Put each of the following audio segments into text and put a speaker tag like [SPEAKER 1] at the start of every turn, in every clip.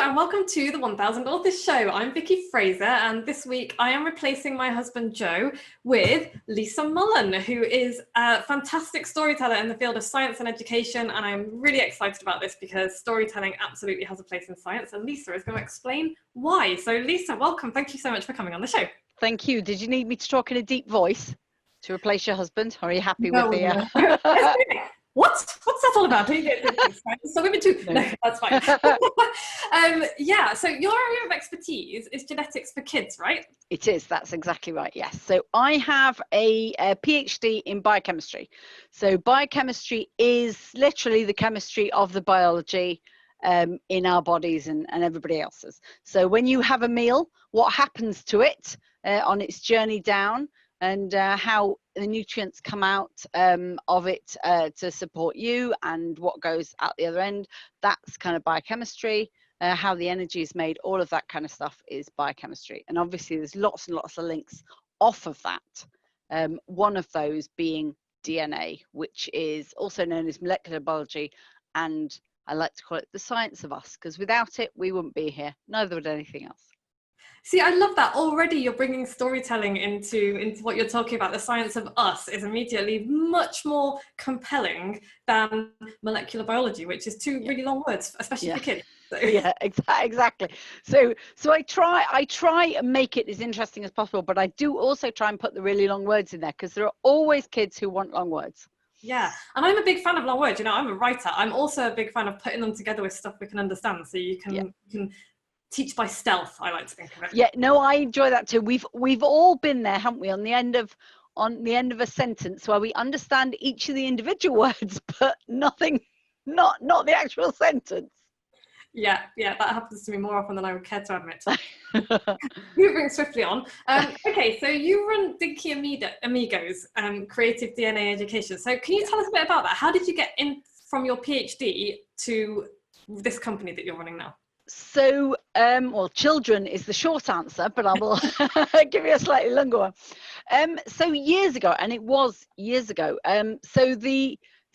[SPEAKER 1] and welcome to the 1000 Authors Show. I'm Vicky Fraser, and this week I am replacing my husband Joe with Lisa Mullan, who is a fantastic storyteller in the field of science and education, and I'm really excited about this because storytelling absolutely has a place in science, and Lisa is going to explain why. So Lisa, welcome. Thank you so much for coming on the show.
[SPEAKER 2] Thank you. Did you need me to talk in a deep voice to replace your husband? Or are you happy with the...
[SPEAKER 1] No. What's that all about? So women too. No, that's fine. Yeah, so your area of expertise is genetics for kids, right?
[SPEAKER 2] It is, that's exactly right, yes. So I have a PhD in biochemistry. So biochemistry is literally the chemistry of the biology in our bodies and everybody else's. So when you have a meal, what happens to it on its journey down, and how the nutrients come out of it to support you, and what goes out the other end. That's kind of biochemistry. How the energy is made, all of that kind of stuff is biochemistry. And obviously there's lots and lots of links off of that. One of those being DNA, which is also known as molecular biology, and I like to call it the science of us, because without it, we wouldn't be here. Neither would anything else.
[SPEAKER 1] See, I love that. Already you're bringing storytelling into what you're talking about. The science of us is immediately much more compelling than molecular biology, which is two really long words, especially for kids. So.
[SPEAKER 2] Yeah, exactly. So I try and make it as interesting as possible, but I do also try and put the really long words in there, because there are always kids who want long words.
[SPEAKER 1] Yeah, and I'm a big fan of long words. You know, I'm a writer. I'm also a big fan of putting them together with stuff we can understand, so you can teach by stealth, I like to think of it.
[SPEAKER 2] Yeah, no, I enjoy that too. We've all been there, haven't we, on the end of a sentence where we understand each of the individual words, but nothing, not the actual sentence.
[SPEAKER 1] Yeah, that happens to me more often than I would care to admit. Moving swiftly on. Okay, so you run Dinkymigos, creative DNA education. So can you tell us a bit about that? How did you get in from your PhD to this company that you're running now?
[SPEAKER 2] So, well, children is the short answer, but I will give you a slightly longer one. So years ago, and it was years ago, so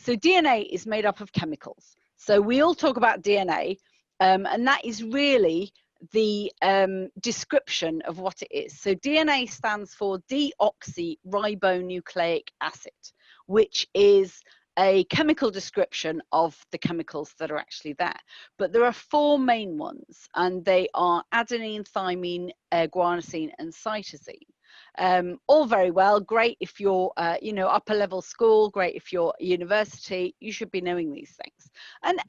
[SPEAKER 2] DNA is made up of chemicals. So we all talk about DNA, and that is really the description of what it is. So DNA stands for deoxyribonucleic acid, which is a chemical description of the chemicals that are actually there. But there are four main ones, and they are adenine, thymine, guanosine, and cytosine. All very well, great if you're, upper level school, great if you're university, you should be knowing these things.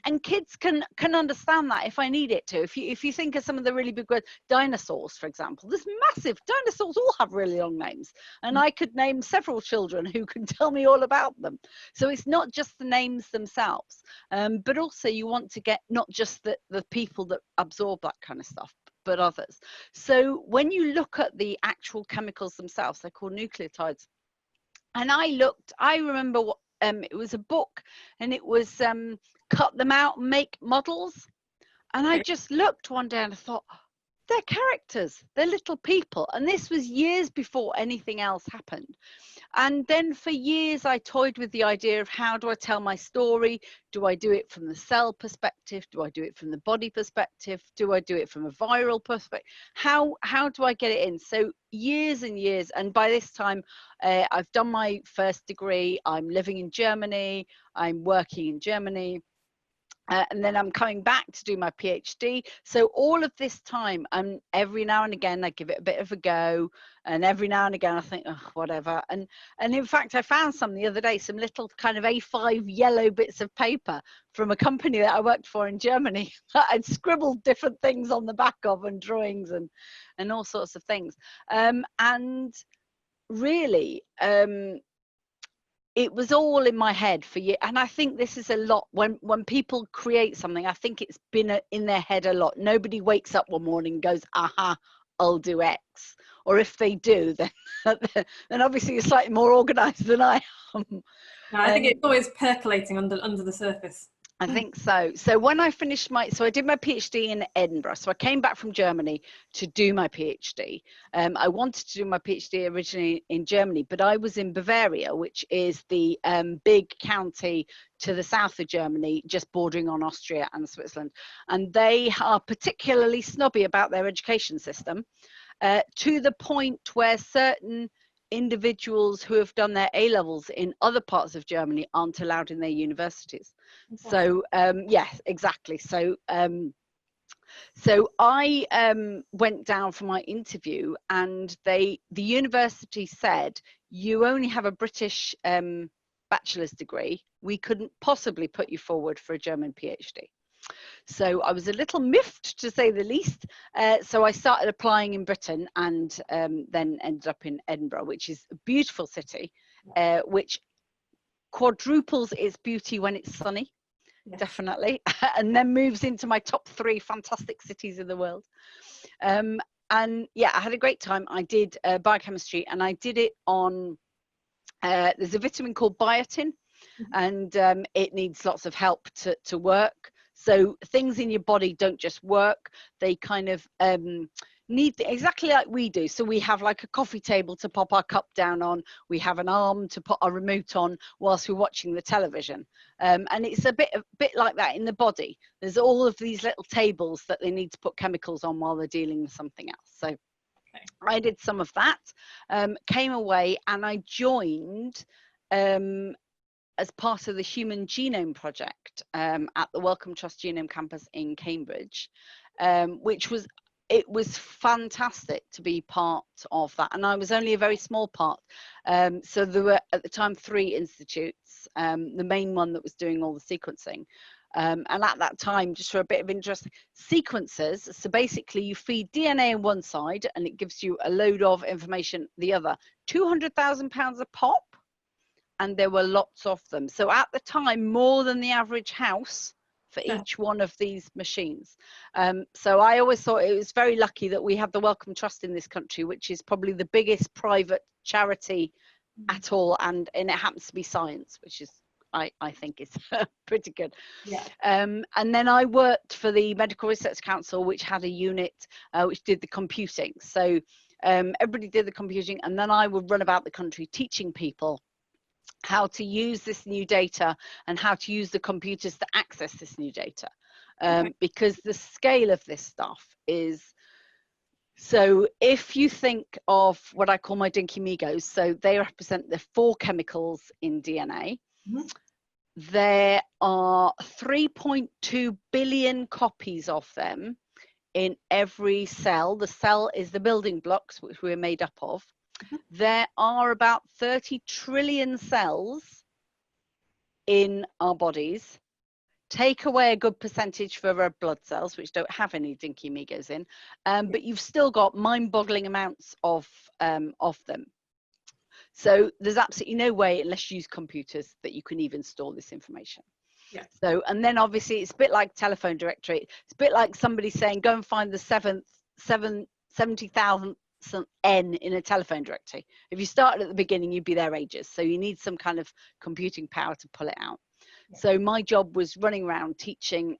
[SPEAKER 2] And kids can understand that if I need it to. If you think of some of the really big words, dinosaurs, for example, there's massive, dinosaurs all have really long names. And I could name several children who can tell me all about them. So it's not just the names themselves, but also you want to get not just the people that absorb that kind of stuff, but others. So when you look at the actual chemicals themselves, they're called nucleotides. And I remember what it was a book, and it was cut them out and make models. And I just looked one day and I thought, they're characters, they're little people. And this was years before anything else happened. And then for years I toyed with the idea of, how do I tell my story? Do I do it from the cell perspective? Do I do it from the body perspective? Do I do it from a viral perspective? How do I get it in? So years and years, and by this time I've done my first degree, I'm living in Germany, I'm working in Germany. And then I'm coming back to do my PhD. So all of this time, every now and again, I give it a bit of a go. And every now and again, I think, oh, whatever. And in fact, I found some the other day, some little kind of A5 yellow bits of paper from a company that I worked for in Germany. I'd scribbled different things on the back of, and drawings and all sorts of things. And really, it was all in my head for years. And I think this is a lot when people create something, I think it's been in their head a lot. Nobody wakes up one morning and goes, aha, I'll do X. Or if they do, then obviously you're slightly more organized than I am.
[SPEAKER 1] No, I think it's always percolating under the surface.
[SPEAKER 2] I think so. So when I finished so I did my PhD in Edinburgh. So I came back from Germany to do my PhD. I wanted to do my PhD originally in Germany, but I was in Bavaria, which is the big county to the south of Germany, just bordering on Austria and Switzerland. And they are particularly snobby about their education system, to the point where certain individuals who have done their A levels in other parts of Germany aren't allowed in their universities. So yes, exactly. So I went down for my interview, and the university said, you only have a British bachelor's degree. We couldn't possibly put you forward for a German PhD. So I was a little miffed, to say the least. So I started applying in Britain, and then ended up in Edinburgh, which is a beautiful city, which quadruples its beauty when it's sunny. Yes. Definitely. And then moves into my top 3 fantastic cities in the world. And yeah, I had a great time. I did biochemistry, and I did it on, there's a vitamin called biotin, and it needs lots of help to work. So things in your body don't just work, they kind of need exactly like we do. So we have like a coffee table to pop our cup down on, we have an arm to put our remote on whilst we're watching the television, and it's a bit like that in the body. There's all of these little tables that they need to put chemicals on while they're dealing with something else. So I did some of that, came away, and I joined as part of the Human Genome Project at the Wellcome Trust Genome Campus in Cambridge, which was fantastic to be part of that. And I was only a very small part. So there were at the time 3 institutes, the main one that was doing all the sequencing. And at that time, just for a bit of interest, sequencers, so basically you feed DNA on one side and it gives you a load of information the other, £200,000 a pop. And there were lots of them. So at the time, more than the average house for each one of these machines. So I always thought it was very lucky that we have the Wellcome Trust in this country, which is probably the biggest private charity at all. And it happens to be science, which is, I think is pretty good. Yeah. And then I worked for the Medical Research Council, which had a unit which did the computing. So everybody did the computing, and then I would run about the country teaching people how to use this new data and how to use the computers to access this new data, because the scale of this stuff is, so if you think of what I call my Dinkymigos, so they represent the 4 chemicals in DNA. There are 3.2 billion copies of them in every cell. The cell is the building blocks which we're made up of. There are about 30 trillion cells in our bodies. Take away a good percentage for red blood cells, which don't have any Dinkymigos in, but you've still got mind-boggling amounts of them. So there's absolutely no way, unless you use computers, that you can even store this information. Yeah. So, and then obviously it's a bit like telephone directory. It's a bit like somebody saying, go and find the 70,000 N in a telephone directory. If you started at the beginning, you'd be there ages. So you need some kind of computing power to pull it out. Yeah. So my job was running around teaching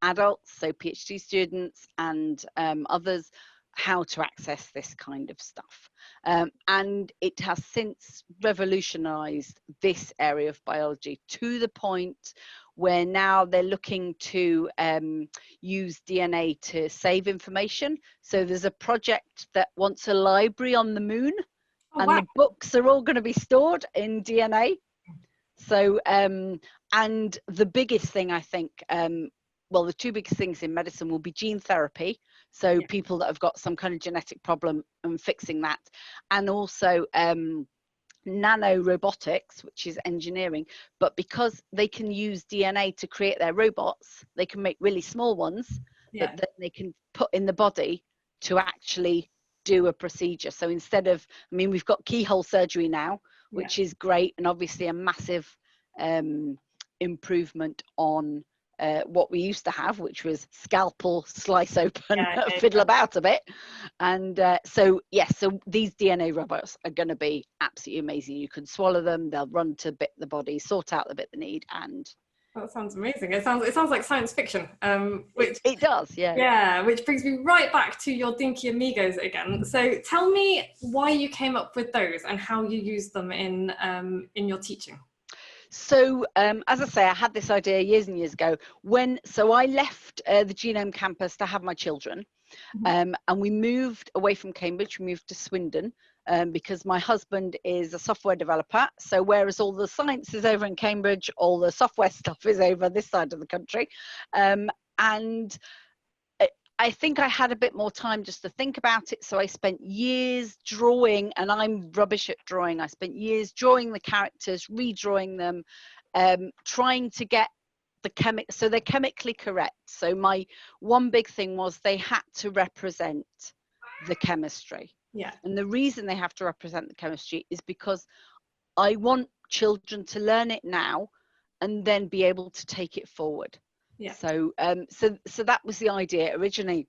[SPEAKER 2] adults, so PhD students and others, how to access this kind of stuff. And it has since revolutionized this area of biology to the point where now they're looking to use DNA to save information. So there's a project that wants a library on the moon, and the books are all going to be stored in DNA. So, and the biggest thing, I think, well, the 2 biggest things in medicine will be gene therapy. So people that have got some kind of genetic problem and fixing that. And also nano robotics, which is engineering. But because they can use DNA to create their robots, they can make really small ones that then they can put in the body to actually do a procedure. So instead of, I mean, we've got keyhole surgery now, which is great, and obviously a massive improvement on what we used to have, which was scalpel, slice open, fiddle about a bit. And so yes, so these DNA robots are going to be absolutely amazing. You can swallow them, they'll run to bit the body, sort out the bit they need, and
[SPEAKER 1] That sounds amazing. It sounds like science fiction. Which
[SPEAKER 2] It does, yeah.
[SPEAKER 1] Yeah, which brings me right back to your Dinkymigos again. So tell me why you came up with those and how you use them in your teaching.
[SPEAKER 2] So, as I say, I had this idea years and years ago so I left the Genome campus to have my children, and we moved away from Cambridge. We moved to Swindon because my husband is a software developer. So whereas all the science is over in Cambridge, all the software stuff is over this side of the country. And I think I had a bit more time just to think about it. So I spent years drawing, and I'm rubbish at drawing. I spent years drawing the characters, redrawing them, trying to get so they're chemically correct. So my one big thing was they had to represent the chemistry.
[SPEAKER 1] Yeah.
[SPEAKER 2] And the reason they have to represent the chemistry is because I want children to learn it now and then be able to take it forward.
[SPEAKER 1] Yeah.
[SPEAKER 2] So so that was the idea originally.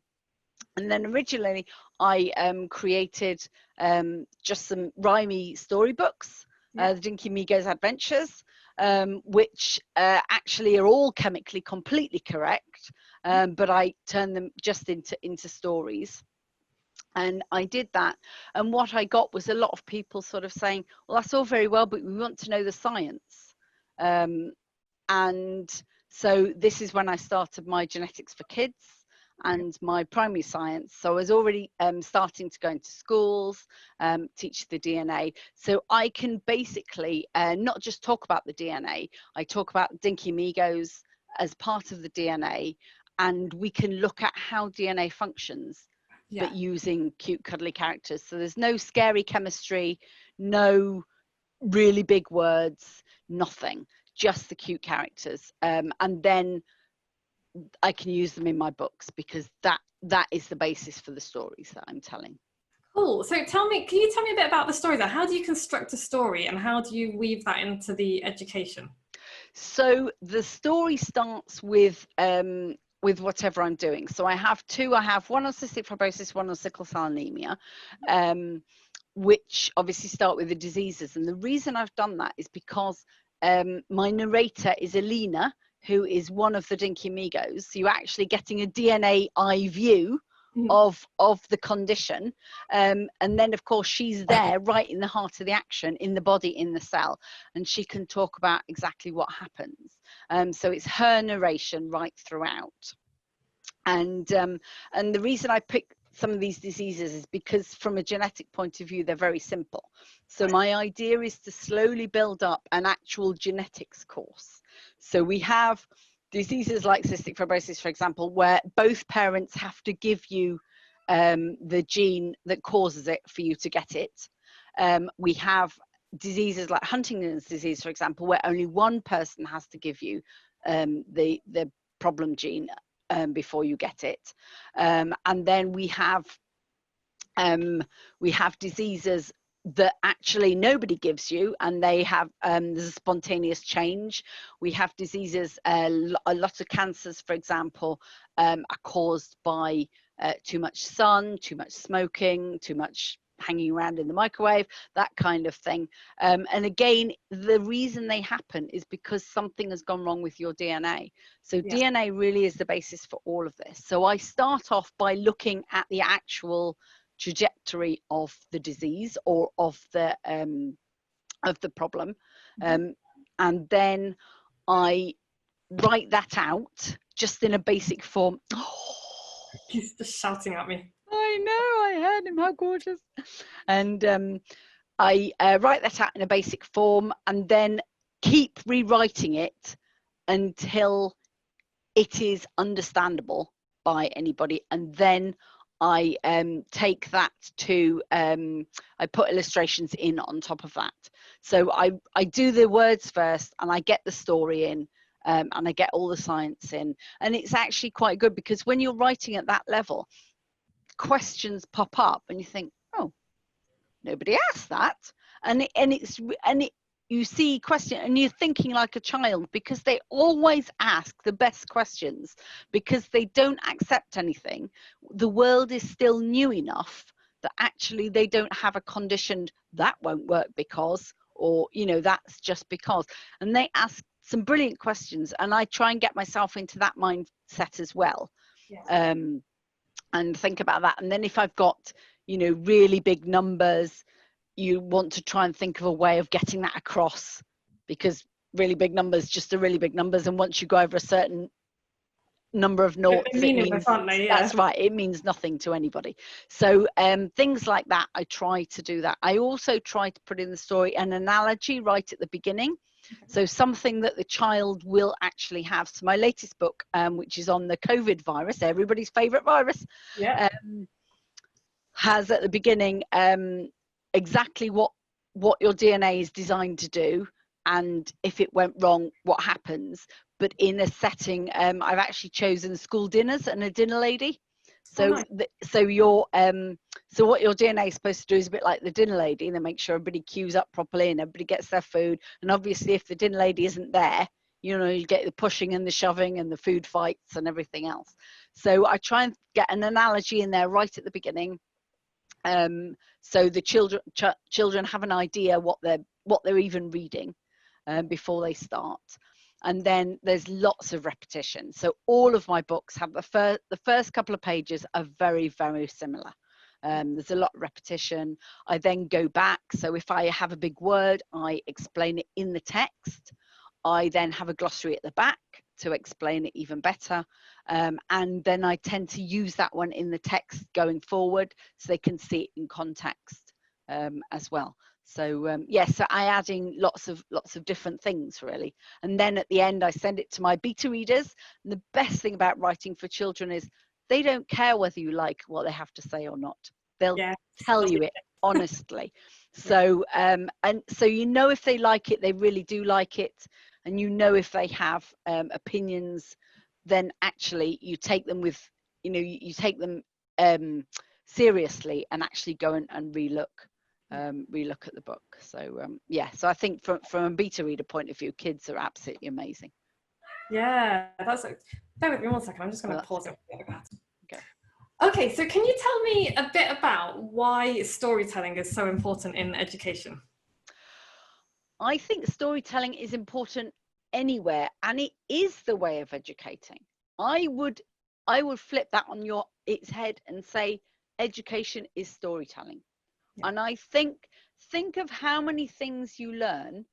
[SPEAKER 2] And then originally I created just some rhymey storybooks, the Dinkymigos Adventures, which actually are all chemically completely correct, but I turned them just into stories. And I did that. And what I got was a lot of people sort of saying, well, that's all very well, but we want to know the science. And so this is when I started my Genetics for Kids and my primary science. So I was already starting to go into schools, teach the DNA. So I can basically not just talk about the DNA, I talk about Dinkymigos as part of the DNA, and we can look at how DNA functions, but using cute, cuddly characters. So there's no scary chemistry, no really big words, nothing. Just the cute characters, and then I can use them in my books because that is the basis for the stories that I'm telling.
[SPEAKER 1] Cool. So can you tell me a bit about the story then? How do you construct a story and how do you weave that into the education?
[SPEAKER 2] So the story starts with whatever I'm doing. So I have two. I have one on cystic fibrosis, one on sickle cell anemia, which obviously start with the diseases. And the reason I've done that is because my narrator is Alina, who is one of the Dinkymigos. So you're actually getting a DNA eye view of the condition. And then, of course, she's there right in the heart of the action, in the body, in the cell. And she can talk about exactly what happens. So it's her narration right throughout. And the reason I picked some of these diseases is because from a genetic point of view, they're very simple. So my idea is to slowly build up an actual genetics course. So we have diseases like cystic fibrosis, for example, where both parents have to give you the gene that causes it for you to get it. We have diseases like Huntington's disease, for example, where only one person has to give you the problem gene before you get it. And then we have diseases that actually nobody gives you, and they have there's a spontaneous change. We have diseases, a lot of cancers, for example, are caused by too much sun, too much smoking, too much hanging around in the microwave, that kind of thing. And again, the reason they happen is because something has gone wrong with your DNA. So DNA really is the basis for all of this. So I start off by looking at the actual trajectory of the disease or of the problem, and then I write that out just in a basic form.
[SPEAKER 1] He's just shouting at me.
[SPEAKER 2] I know, I heard him, how gorgeous. And I write that out in a basic form and then keep rewriting it until it is understandable by anybody. And then I take that to, I put illustrations in on top of that. So I do the words first and I get the story in. And I get all the science in. And it's actually quite good because when you're writing at that level, questions pop up and you think, oh, nobody asked that. And you see question and you're thinking like a child because they always ask the best questions because they don't accept anything. The world is still new enough that actually they don't have a conditioned that won't work because, or, you know, that's just because. And they ask some brilliant questions, and I try and get myself into that mindset as well.
[SPEAKER 1] Yeah.
[SPEAKER 2] And think about that. And then if I've got, you know, really big numbers, you want to try and think of a way of getting that across, because really big numbers just are really big numbers, and once you go over a certain number of noughts, it means, that's right, it means nothing to anybody. So things like that, I try to do that. I also try to put in the story an analogy right at the beginning. So something that the child will actually have. So my latest book, which is on the COVID virus, everybody's favorite virus, has at the beginning exactly what your DNA is designed to do, and if it went wrong, what happens. But in a setting, I've actually chosen school dinners and a dinner lady. So, so what your DNA is supposed to do is a bit like the dinner lady, and then make sure everybody queues up properly and everybody gets their food. And obviously, if the dinner lady isn't there, you know, you get the pushing and the shoving and the food fights and everything else. So I try and get an analogy in there right at the beginning, so the children have an idea what they're even reading before they start. And then there's lots of repetition. So all of my books have the first couple of pages are very, very similar. There's a lot of repetition. I then go back. So if I have a big word, I explain it in the text. I then have a glossary at the back to explain it even better. And then I tend to use that one in the text going forward, so they can see it in context as well. So yes, so I add in lots of different things really. And then at the end, I send it to my beta readers. And the best thing about writing for children is they don't care whether you like what they have to say or not. They'll tell you it honestly. So and so, you know, if they like it, they really do like it. And you know, if they have opinions, then actually you take them with, you know, you take them seriously and actually go and relook at the book. So yeah, so I think from a beta reader point of view, kids are absolutely amazing.
[SPEAKER 1] Yeah, that's bear with me 1 second, I'm just going to pause it. Okay, so can you tell me a bit about why storytelling is so important in education?
[SPEAKER 2] I think storytelling is important anywhere, and it is the way of educating. I would flip that on its head and say education is storytelling. And I think of how many things you learn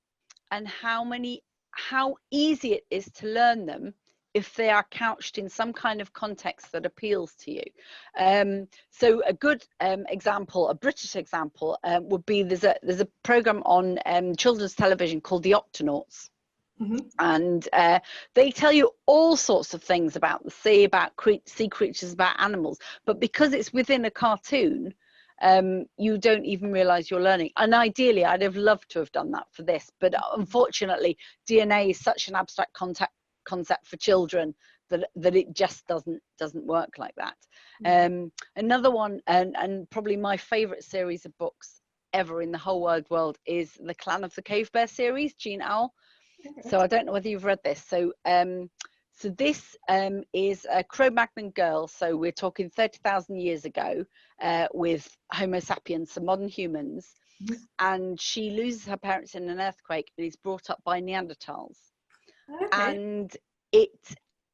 [SPEAKER 2] and how easy it is to learn them if they are couched in some kind of context that appeals to you. So a good example, a British example, would be there's a program on children's television called The Octonauts. And they tell you all sorts of things about the sea, about sea creatures, about animals. But because it's within a cartoon, you don't even realize you're learning. And ideally, I'd have loved to have done that for this, but unfortunately, DNA is such an abstract concept for children that it just doesn't work like that. Another one, and probably my favorite series of books ever in the whole wide world, is the Clan of the Cave Bear series, Jean Owl. So I don't know whether you've read this. So so this is a Cro-Magnon girl. So we're talking 30,000 years ago, with Homo sapiens, so modern humans, and she loses her parents in an earthquake and is brought up by Neanderthals. And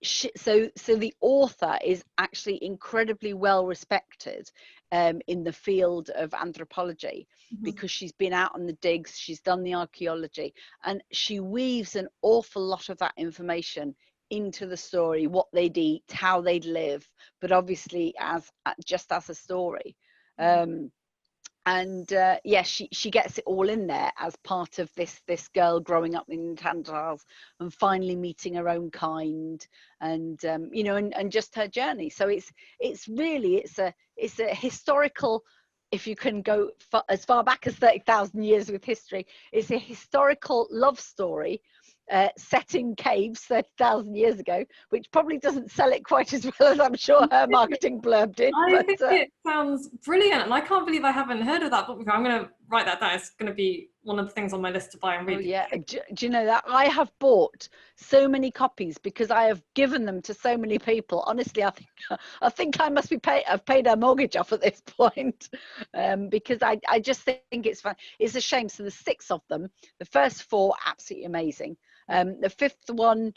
[SPEAKER 2] so the author is actually incredibly well respected in the field of anthropology, because she's been out on the digs, she's done the archaeology, and she weaves an awful lot of that information into the story, what they'd eat, how they'd live, but obviously just as a story. And yeah, she gets it all in there as part of this girl growing up in Neanderthals and finally meeting her own kind, and you know, and just her journey. So it's really a historical, if you can go as far back as 30,000 years with history, it's a historical love story set in caves 30,000 years ago, which probably doesn't sell it quite as well as I'm sure her marketing blurb did.
[SPEAKER 1] I think it sounds brilliant, and I can't believe I haven't heard of that book before. I'm going to write that down. It's going to be one of the things on my list to buy and read.
[SPEAKER 2] Oh yeah, do you know that I have bought so many copies because I have given them to so many people. Honestly, I think I must be I've paid our mortgage off at this point, because I just think it's fun. It's a shame. So there's 6 of them. The first 4 absolutely amazing. The 5th one,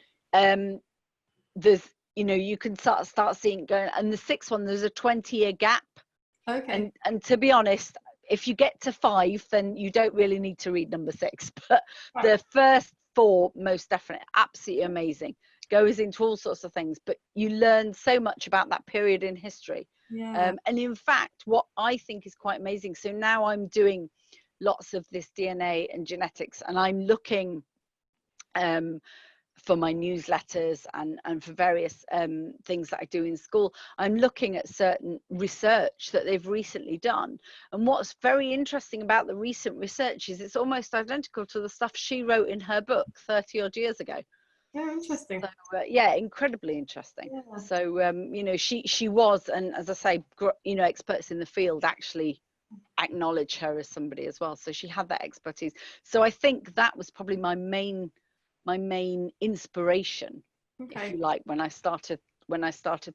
[SPEAKER 2] there's, you know, you can start seeing it going, and the 6th one, there's a 20-year gap.
[SPEAKER 1] Okay.
[SPEAKER 2] And to be honest, if you get to 5, then you don't really need to read number 6. But the first 4, most definitely, absolutely amazing. Goes into all sorts of things, but you learn so much about that period in history.
[SPEAKER 1] Yeah.
[SPEAKER 2] And in fact, what I think is quite amazing, so now I'm doing lots of this DNA and genetics, and I'm looking for my newsletters and for various things that I do in school, I'm looking at certain research that they've recently done. And what's very interesting about the recent research is it's almost identical to the stuff she wrote in her book 30 odd years ago.
[SPEAKER 1] Yeah, interesting.
[SPEAKER 2] So, yeah, incredibly interesting. Yeah. So, you know, she was, and as I say, you know, experts in the field actually acknowledge her as somebody as well. So she had that expertise. So I think that was probably my main inspiration, if you like, when I started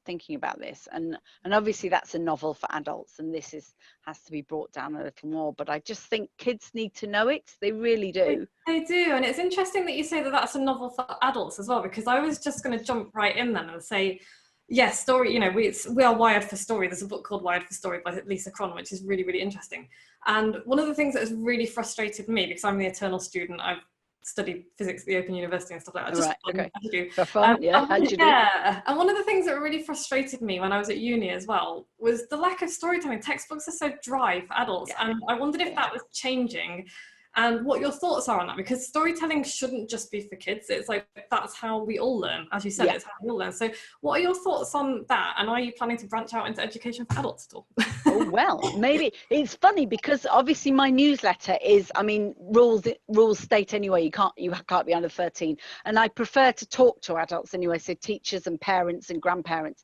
[SPEAKER 2] thinking about this. And obviously that's a novel for adults, and this has to be brought down a little more, but I just think kids need to know it. They really do.
[SPEAKER 1] They do. And it's interesting that you say that that's a novel for adults as well, because I was just going to jump right in then and say, yes, story, you know, we are wired for story. There's a book called Wired for Story by Lisa Mullan, which is really, really interesting. And one of the things that has really frustrated me, because I'm the eternal student, I've studied physics at the Open University and stuff like that. Just
[SPEAKER 2] okay.
[SPEAKER 1] As you do.
[SPEAKER 2] For fun, yeah.
[SPEAKER 1] Yeah. And one of the things that really frustrated me when I was at uni as well was the lack of storytelling. Textbooks are so dry for adults. Yeah. And I wondered if that was changing, and what your thoughts are on that, because storytelling shouldn't just be for kids. It's like, that's how we all learn. As you said, it's how we all learn. So what are your thoughts on that? And are you planning to branch out into education for adults at all?
[SPEAKER 2] Oh, well, maybe. It's funny because obviously my newsletter is, I mean, rules state anyway, you can't be under 13. And I prefer to talk to adults anyway, so teachers and parents and grandparents.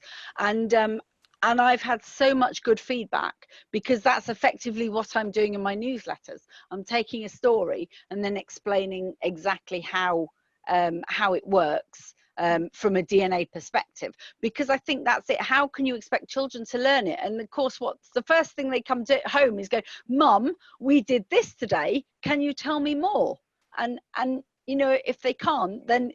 [SPEAKER 2] And I've had so much good feedback, because that's effectively what I'm doing in my newsletters. I'm taking a story and then explaining exactly how it works from a DNA perspective, because I think that's it. How can you expect children to learn it? And of course, what's the first thing they come to home is go, Mum, we did this today. Can you tell me more? And you know, if they can't, then,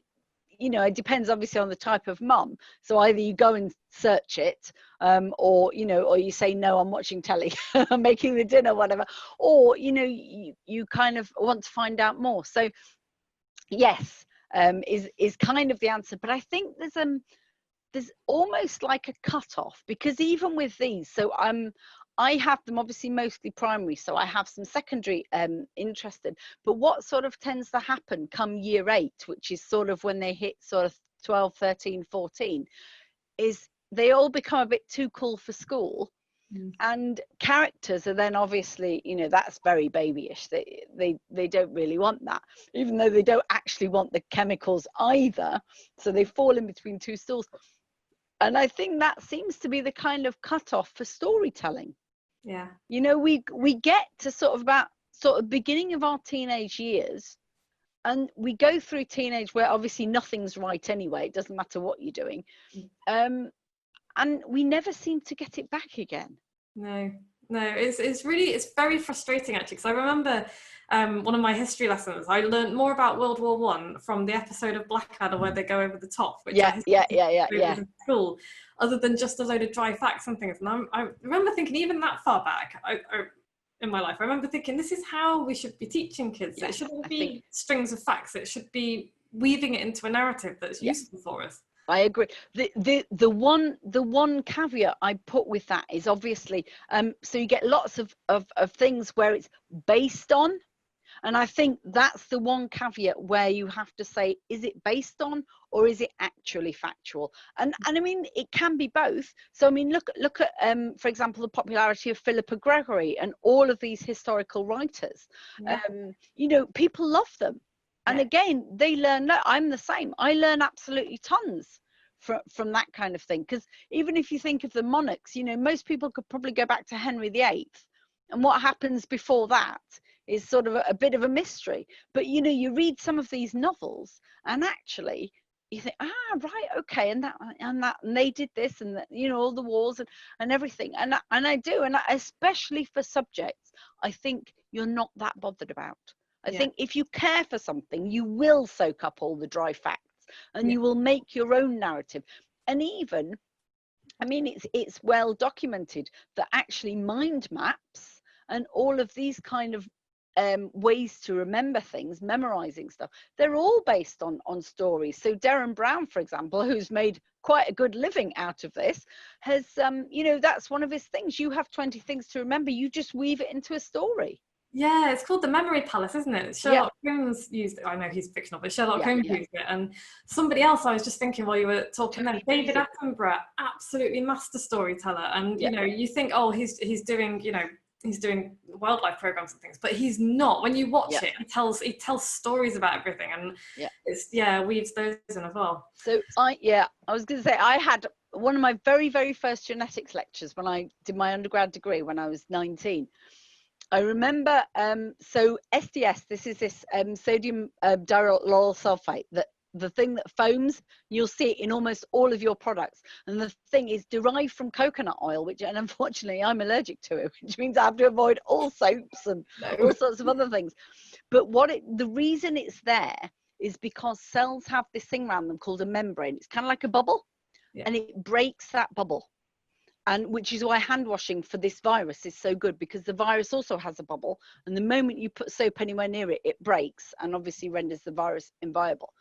[SPEAKER 2] you know, it depends obviously on the type of mum. So either you go and search it, or, you know, or you say, no, I'm watching telly, I'm making the dinner, whatever. Or, you know, you kind of want to find out more. So yes, is kind of the answer. But I think there's almost like a cutoff, because even with these, so I have them obviously mostly primary, so I have some secondary interested. But what sort of tends to happen come year 8, which is sort of when they hit sort of 12, 13, 14, is they all become a bit too cool for school. And characters are then obviously, you know, that's very babyish. They don't really want that, even though they don't actually want the chemicals either. So they fall in between 2 stools. And I think that seems to be the kind of cutoff for storytelling.
[SPEAKER 1] Yeah.
[SPEAKER 2] You know, we get to sort of beginning of our teenage years, and we go through teenage where obviously nothing's right anyway. It doesn't matter what you're doing. And we never seem to get it back again.
[SPEAKER 1] No, it's very frustrating actually, because I remember one of my history lessons, I learned more about World War I from the episode of Blackadder where they go over the top, which in school, other than just a load of dry facts and things. And I remember thinking, even that far back in my life, I remember thinking, this is how we should be teaching kids. It shouldn't be strings of facts. It should be weaving it into a narrative that's useful for us.
[SPEAKER 2] I agree. The one caveat I put with that is obviously, so you get lots of things where it's based on, and I think that's the one caveat where you have to say, is it based on or is it actually factual? And I mean, it can be both. So I mean, look at for example, the popularity of Philippa Gregory and all of these historical writers. You know, people love them. And again, they learn. I'm the same. I learn absolutely tons from that kind of thing. Because even if you think of the monarchs, you know, most people could probably go back to Henry VIII. And what happens before that is sort of a bit of a mystery. But you know, you read some of these novels and actually you think, right, okay, and they did this, and that, you know, all the wars and everything, and I do, and especially for subjects I think you're not that bothered about. I think if you care for something, you will soak up all the dry facts, and you will make your own narrative. And even, I mean, it's well documented that actually mind maps and all of these kind of ways to remember things, memorizing stuff, they're all based on stories. So Derren Brown, for example, who's made quite a good living out of this, has you know, that's one of his things. You have 20 things to remember, you just weave it into a story.
[SPEAKER 1] Yeah, it's called the Memory Palace, isn't it? Sherlock Holmes used it. I know he's fictional, but Sherlock Holmes used it. And somebody else, I was just thinking while you were talking then, David Attenborough, absolutely master storyteller. And you know, you think, oh, he's doing, you know, he's doing wildlife programs and things, but he's not. When you watch it, he tells stories about everything, and it's weaves those in as well.
[SPEAKER 2] So I was going to say, I had one of my very, very first genetics lectures when I did my undergrad degree when I was 19. I remember, so SDS, this is this sodium diauryl sulfate, that the thing that foams, you'll see it in almost all of your products. And the thing is derived from coconut oil, which, and unfortunately I'm allergic to it, which means I have to avoid all soaps and all sorts of other things. But the reason it's there is because cells have this thing around them called a membrane. It's kind of like a bubble, and it breaks that bubble. And which is why hand washing for this virus is so good, because the virus also has a bubble, and the moment you put soap anywhere near it, it breaks and obviously renders the virus inviable.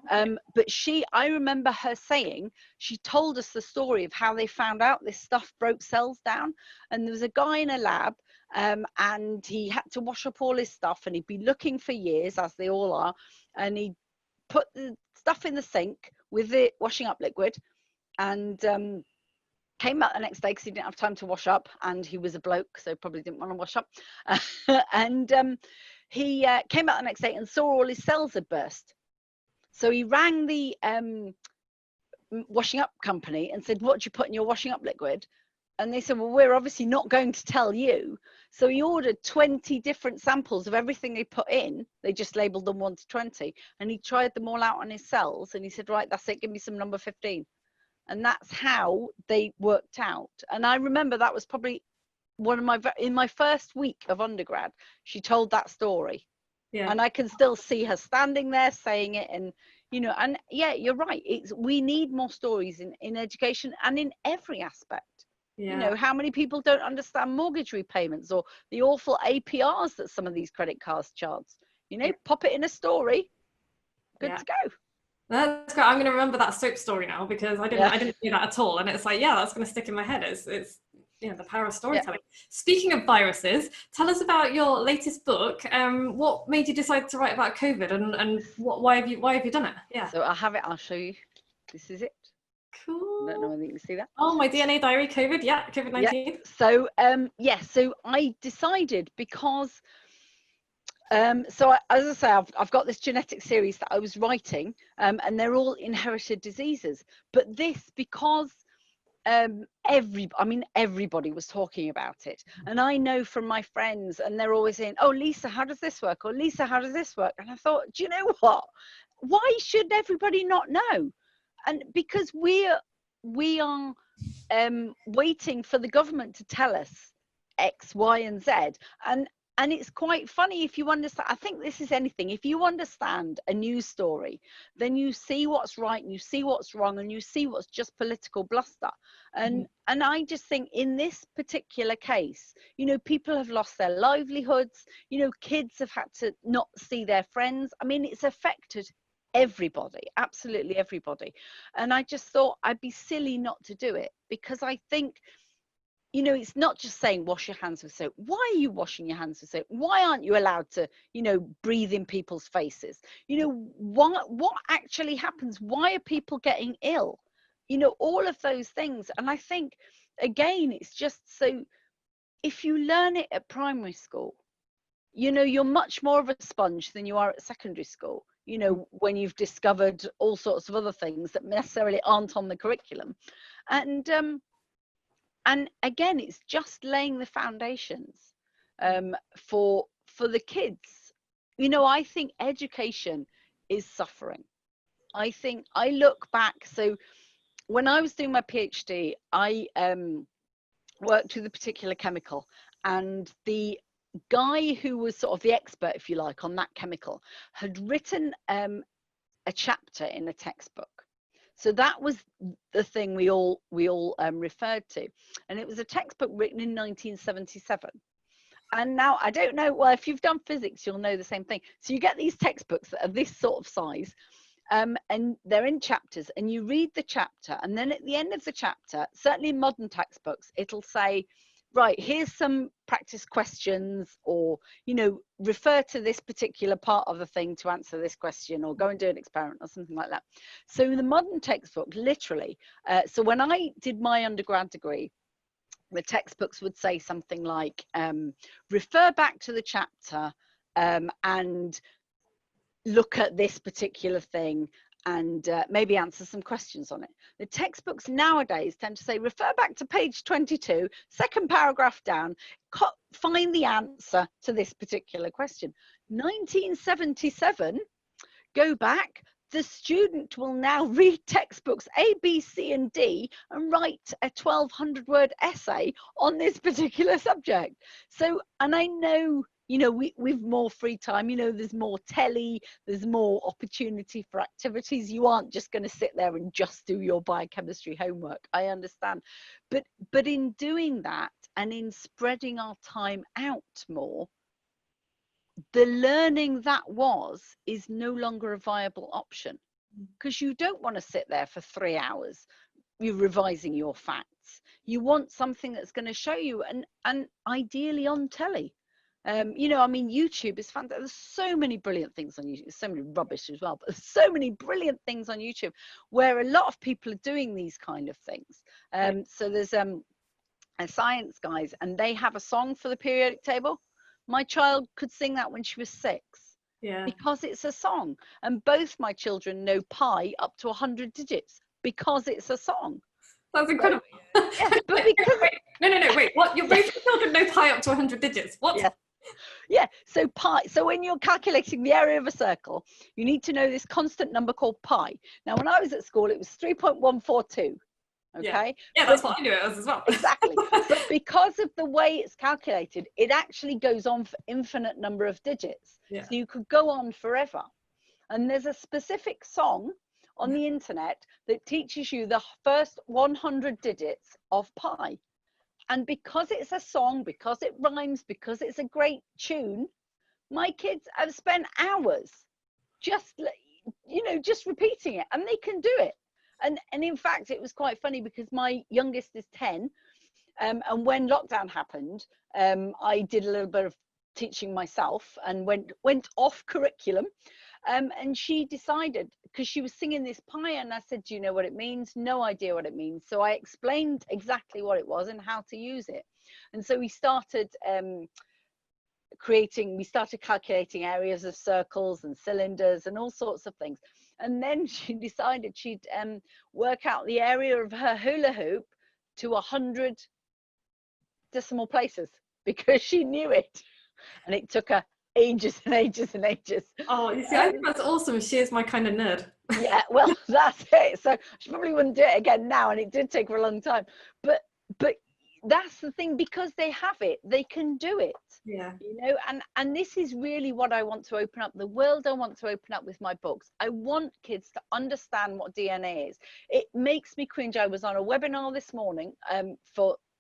[SPEAKER 2] But I remember her saying, she told us the story of how they found out this stuff broke cells down. And there was a guy in a lab, and he had to wash up all his stuff, and he'd be looking for years, as they all are, and he put the stuff in the sink with the washing up liquid, and came back the next day because he didn't have time to wash up, and he was a bloke, so probably didn't want to wash up. And he came back the next day and saw all his cells had burst. So he rang the washing up company and said, what do you put in your washing up liquid? And they said, well, we're obviously not going to tell you. So he ordered 20 different samples of everything they put in. They just labeled them 1 to 20, and he tried them all out on his cells, and he said, right, that's it, give me some number 15. And that's how they worked out. And I remember that was probably in my first week of undergrad, she told that story. And I can still see her standing there saying it. And, you know, and you're right. We need more stories in education and in every aspect. You know, how many people don't understand mortgage repayments or the awful APRs that some of these credit cards charge? You know, pop it in a story. Good to go.
[SPEAKER 1] That's great. I'm going to remember that soap story now, because I didn't do that at all, and it's like, that's going to stick in my head. It's the power of storytelling. Speaking of viruses, tell us about your latest book. What made you decide to write about COVID, and why have you done it?
[SPEAKER 2] So I have it. I'll show you. This is it.
[SPEAKER 1] Cool.
[SPEAKER 2] I don't know whether you can see that.
[SPEAKER 1] Oh, my DNA diary, COVID. COVID-19.
[SPEAKER 2] So so I decided, because so as I say, I've got this genetic series that I was writing, and they're all inherited diseases. But this, because everybody was talking about it, and I know from my friends, and they're always saying, oh, Lisa, how does this work? Or Lisa, how does this work? And I thought, do you know what? Why should everybody not know? And because we are waiting for the government to tell us X, Y, and Z, and it's quite funny if you understand. I think this is anything. If you understand a news story, then you see what's right and you see what's wrong and you see what's just political bluster. And I just think in this particular case, you know, people have lost their livelihoods. You know, kids have had to not see their friends. I mean, it's affected everybody, absolutely everybody. And I just thought I'd be silly not to do it, because I think, you know, it's not just saying wash your hands with soap. Why are you washing your hands with soap? Why aren't you allowed to, you know, breathe in people's faces? You know, what actually happens? Why are people getting ill? You know, all of those things. And I think, again, it's just so, if you learn it at primary school, you know, you're much more of a sponge than you are at secondary school, you know, when you've discovered all sorts of other things that necessarily aren't on the curriculum. And again, it's just laying the foundations for for the kids, you know, I think education is suffering. I think I look back, so when I was doing my PhD, I worked with a particular chemical, and the guy who was sort of the expert, if you like, on that chemical had written a chapter in a textbook. So that was the thing we all referred to, and it was a textbook written in 1977. And now I don't know, well, if you've done physics, you'll know the same thing. So you get these textbooks that are this sort of size, and they're in chapters, and you read the chapter, and then at the end of the chapter, certainly in modern textbooks, it'll say, right, here's some practice questions, or, you know, refer to this particular part of the thing to answer this question, or go and do an experiment or something like that. So the modern textbook, literally, so when I did my undergrad degree, the textbooks would say something like, refer back to the chapter and look at this particular thing, and maybe answer some questions on it. The textbooks nowadays tend to say, refer back to page 22, second paragraph down, find the answer to this particular question. 1977, go back, the student will now read textbooks A, B, C, and D and write a 1,200-word essay on this particular subject. So, and I know, you know, we've more free time, you know, there's more telly, there's more opportunity for activities. You aren't just going to sit there and just do your biochemistry homework. I understand. But in doing that and in spreading our time out more, the learning that is no longer a viable option, because you don't want to sit there for 3 hours you're revising your facts. You want something that's going to show you, and ideally on telly. You know, I mean, YouTube is fantastic. There's so many brilliant things on YouTube, so many rubbish as well, but there's so many brilliant things on YouTube where a lot of people are doing these kind of things. So there's a science guys, and they have a song for the periodic table. My child could sing that when she was 6. Yeah. Because it's a song. And both my children know pi up to 100 digits because it's a song.
[SPEAKER 1] That's incredible.
[SPEAKER 2] Yeah, but because
[SPEAKER 1] wait. What? Your both children know pi up to 100 digits. What?
[SPEAKER 2] Yeah. Yeah, so pi. So when you're calculating the area of a circle, you need to know this constant number called pi. Now, when I was at school, it was 3.142. Okay.
[SPEAKER 1] Yeah, that's what I knew it was as well.
[SPEAKER 2] Exactly. But because of the way it's calculated, it actually goes on for infinite number of digits. Yeah. So you could go on forever. And there's a specific song on the internet that teaches you the first 100 digits of pi. And because it's a song, because it rhymes, because it's a great tune, my kids have spent hours just, you know, just repeating it, and they can do it. And in fact, it was quite funny because my youngest is 10. And when lockdown happened, I did a little bit of teaching myself and went off curriculum. And she decided, because she was singing this pi, and I said, do you know what it means? No idea what it means. So I explained exactly what it was and how to use it. And so we started calculating areas of circles and cylinders and all sorts of things. And then she decided she'd work out the area of her hula hoop to 100 decimal places because she knew it. And it took her ages and ages and ages.
[SPEAKER 1] Oh, you see, I think that's awesome. She is my kind of nerd.
[SPEAKER 2] Yeah, well, that's it. So she probably wouldn't do it again now, and it did take her a long time. But that's the thing, because they have it, they can do it. Yeah. You know, and this is really what I want to open up, the world I want to open up with my books. I want kids to understand what DNA is. It makes me cringe. I was on a webinar this morning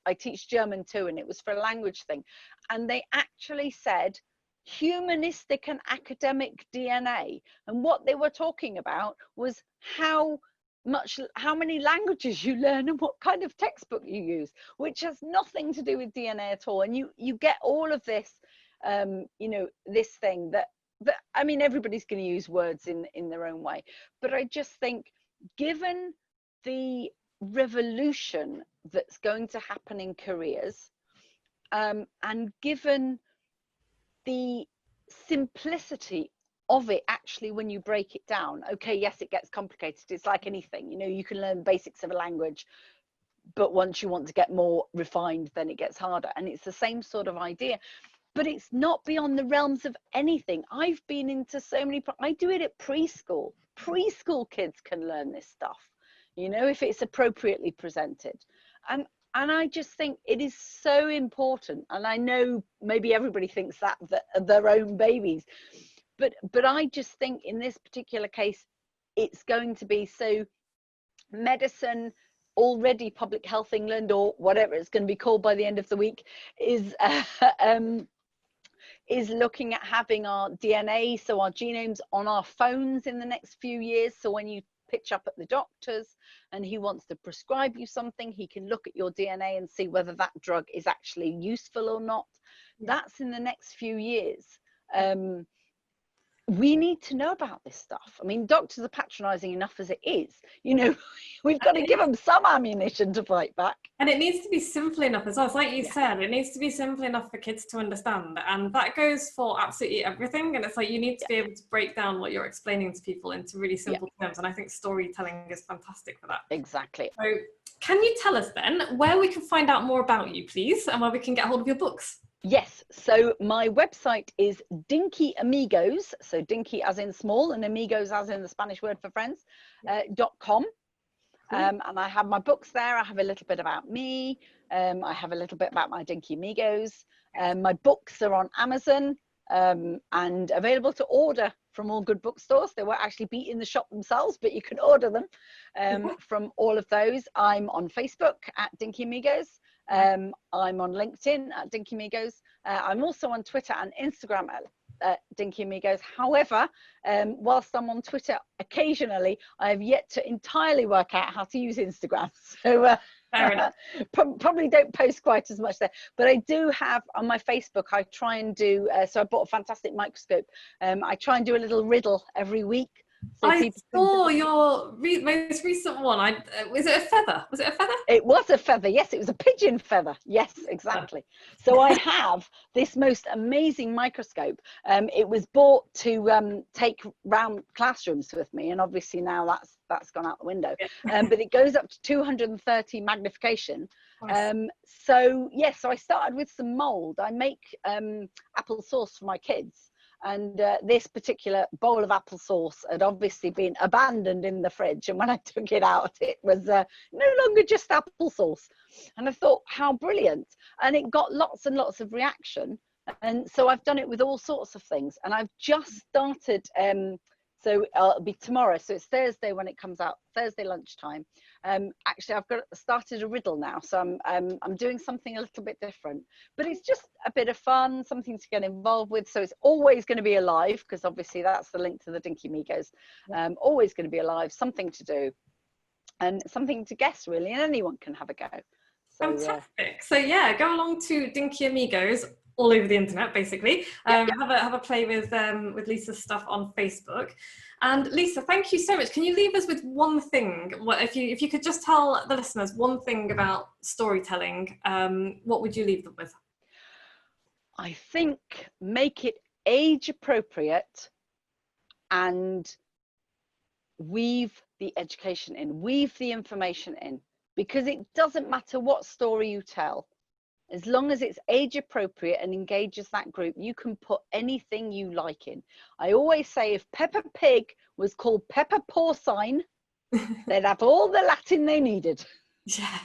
[SPEAKER 2] I teach German too, and it was for a language thing. And they actually said humanistic and academic DNA. And what they were talking about was how many languages you learn and what kind of textbook you use, which has nothing to do with DNA at all. And you get all of this, you know, this thing that I mean, everybody's going to use words in their own way. But I just think, given the revolution that's going to happen in careers, and given the simplicity of it, actually, when you break it down, okay, yes, it gets complicated. It's like anything, you know, you can learn the basics of a language, but once you want to get more refined, then it gets harder. And it's the same sort of idea. but it's not beyond the realms of anything. I've been into so many, I do it at preschool. Preschool kids can learn this stuff, you know, if it's appropriately presented. And I just think it is so important. And I know maybe everybody thinks that their own babies, but I just think in this particular case, it's going to be so medicine, already Public Health England, or whatever it's going to be called by the end of the week, is looking at having our DNA, so our genomes, on our phones in the next few years. So when you pitch up at the doctor's and he wants to prescribe you something, he can look at your DNA and see whether that drug is actually useful or not. That's in the next few years. We need to know about this stuff. I mean, doctors are patronizing enough as it is, you know. We've got to give them some ammunition to fight back.
[SPEAKER 1] And it needs to be simple enough as well. It's like you said, it needs to be simple enough for kids to understand. And that goes for absolutely everything. And it's like, you need to be able to break down what you're explaining to people into really simple terms. And I think storytelling is fantastic for that.
[SPEAKER 2] Exactly.
[SPEAKER 1] So can you tell us then where we can find out more about you, please, and where we can get hold of your books?
[SPEAKER 2] Yes, so my website is Dinkymigos, so dinky as in small and amigos as in the Spanish word for friends, .com. And I have my books there. I have a little bit about me. I have a little bit about my Dinkymigos. My books are on Amazon and available to order from all good bookstores. They won't actually be in the shop themselves, but you can order them from all of those. I'm on Facebook at Dinkymigos. I'm on LinkedIn at Dinkymigos. I'm also on Twitter and Instagram at Dinkymigos. However, whilst I'm on Twitter occasionally, I have yet to entirely work out how to use Instagram. So
[SPEAKER 1] Fair enough.
[SPEAKER 2] Probably don't post quite as much there, but I do have on my Facebook, I try and do, so I bought a fantastic microscope. I try and do a little riddle every week. So
[SPEAKER 1] I saw your most recent one. Was it a feather? Was it a feather?
[SPEAKER 2] It was a feather. Yes, it was a pigeon feather. Yes, exactly. So I have this most amazing microscope. It was bought to take round classrooms with me, and obviously now that's gone out the window. But it goes up to 230 magnification. So yes, so I started with some mold. I make apple sauce for my kids. And this particular bowl of applesauce had obviously been abandoned in the fridge. And when I took it out, it was no longer just applesauce. And I thought, how brilliant. And it got lots and lots of reaction. And so I've done it with all sorts of things. And I've just started, so it'll be tomorrow. So it's Thursday when it comes out, Thursday lunchtime. Actually, I've started a riddle now. So I'm doing something a little bit different. But it's just a bit of fun, something to get involved with. So it's always going to be alive, because obviously that's the link to the Dinkymigos. Always going to be alive, something to do, and something to guess, really. And anyone can have a go. So,
[SPEAKER 1] fantastic. So yeah, go along to Dinkymigos all over the internet, basically. Have a play with Lisa's stuff on Facebook. And Lisa, thank you so much. Can you leave us with one thing? If you could just tell the listeners one thing about storytelling, what would you leave them with?
[SPEAKER 2] I think make it age appropriate and weave the education in, weave the information in, because it doesn't matter what story you tell. As long as it's age appropriate and engages that group, you can put anything you like in. I always say if Peppa Pig was called Peppa Porcine, they'd have all the Latin they needed.
[SPEAKER 1] Yeah.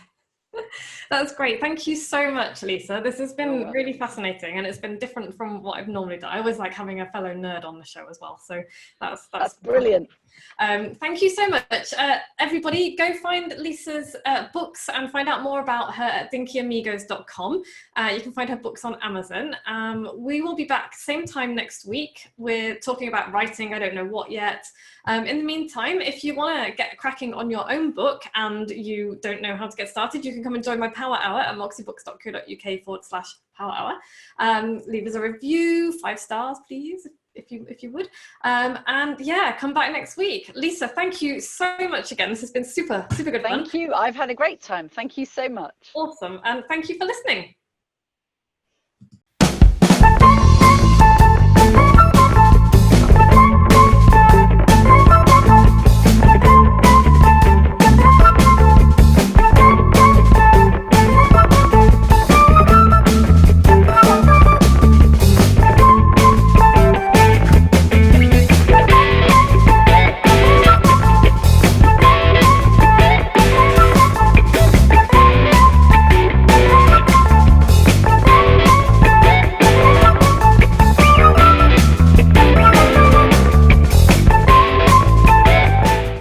[SPEAKER 1] That's great. Thank you so much, Lisa. This has been really fascinating, and it's been different from what I've normally done. I always like having a fellow nerd on the show as well. So that's brilliant. Thank you so much. Everybody, go find Lisa's books and find out more about her at Dinkymigos.com. You can find her books on Amazon. We will be back same time next week. We're talking about writing. I don't know what yet. In the meantime, if you want to get cracking on your own book and you don't know how to get started, you can come and join my Power Hour at moxiebooks.co.uk/Power Hour. Leave us a review, 5 stars, please, if you would. And yeah, come back next week. Lisa, thank you so much again. This has been super good fun.
[SPEAKER 2] Thank you. I've had a great time. Thank you so much.
[SPEAKER 1] Awesome. And thank you for listening.